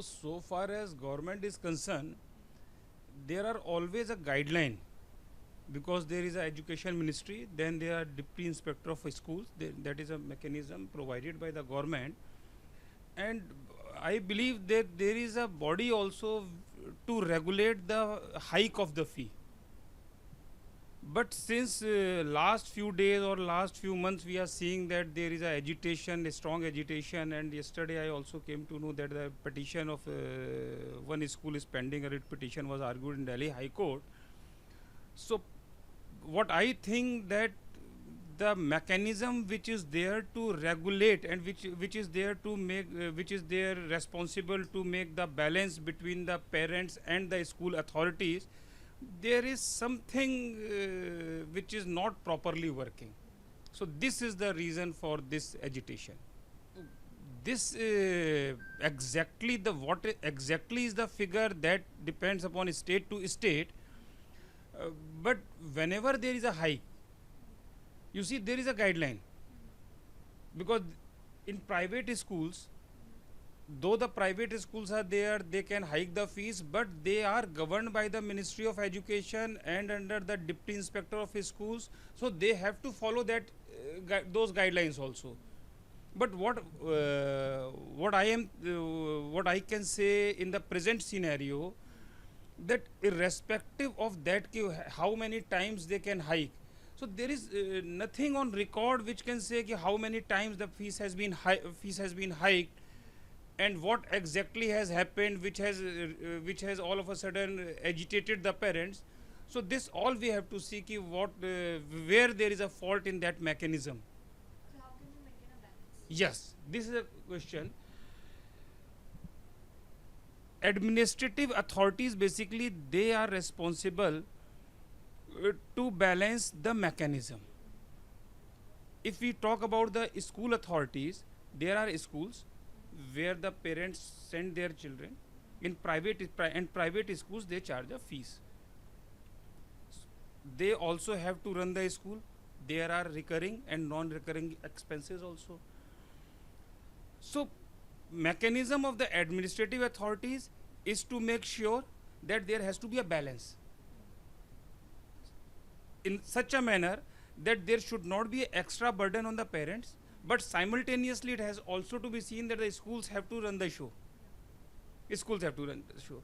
So far as government is concerned, there are always a guideline because there is a education ministry, then there are deputy inspector of schools. That is a mechanism provided by the government, and I believe that there is a body also to regulate the hike of the fee. But since last few days or last few months, we are seeing that there is a agitation, a strong agitation, and yesterday I also came to know that the petition of one school is pending. A writ petition was argued in Delhi High Court. So, what I think that the mechanism which is there to regulate and which is there to make which is there responsible to make the balance between the parents and the school authorities, there is something which is not properly working. So this is the reason for this agitation. This exactly the what exactly is the figure that depends upon state to state. But whenever there is a hike, you see there is a guideline, because in private schools, though the private schools are there, they can hike the fees, but they are governed by the Ministry of Education and under the deputy inspector of schools, so they have to follow that those guidelines also. But what I can say in the present scenario, that irrespective of that how many times they can hike, so there is nothing on record which can say how many times the fees has been hiked, and what exactly has happened which has all of a sudden agitated the parents. So this all we have to see what where there is a fault in that mechanism. So how can we maintain a balance? Yes, this is a question. Administrative authorities, basically they are responsible to balance the mechanism. If we talk about the school authorities, there are schools where the parents send their children. In private schools they charge a fees. They also have to run the school. There are recurring and non-recurring expenses also. So mechanism of the administrative authorities is to make sure that there has to be a balance in such a manner that there should not be extra burden on the parents, but simultaneously it has also to be seen that the schools have to run the show. Schools have to run the show.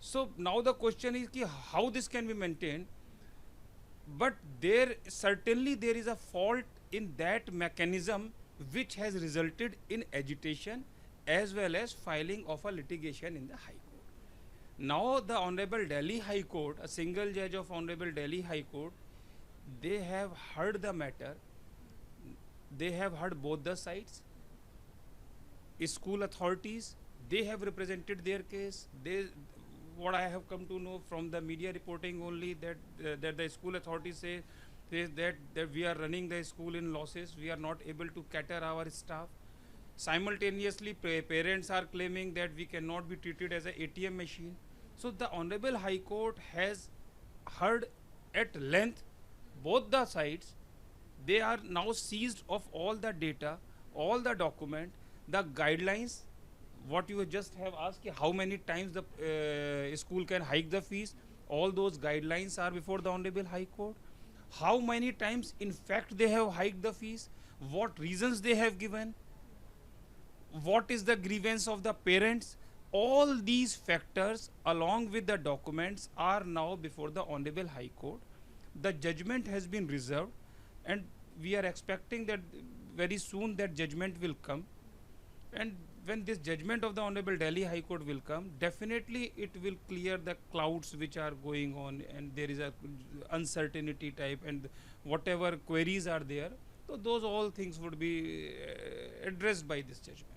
So now the question is how this can be maintained, but there certainly there is a fault in that mechanism which has resulted in agitation as well as filing of a litigation in the High Court. Now the Honorable Delhi High Court, a single judge of Honorable Delhi High Court, they have heard the matter. They have heard both the sides. School authorities, they have represented their case. What I have come to know from the media reporting only, that the school authorities say that we are running the school in losses. We are not able to cater our staff. Simultaneously, parents are claiming that we cannot be treated as an ATM machine. So the Honorable High Court has heard at length both the sides. They are now seized of all the data, all the document, the guidelines. What you just have asked, how many times the school can hike the fees, all those guidelines are before the Honorable High Court. How many times in fact they have hiked the fees, what reasons they have given, what is the grievance of the parents, all these factors along with the documents are now before the Honorable High Court. The judgment has been reserved, and we are expecting that very soon that judgment will come. And when this judgment of the Honorable Delhi High Court will come, definitely it will clear the clouds which are going on, and there is a uncertainty type, and whatever queries are there, so those all things would be addressed by this judgment.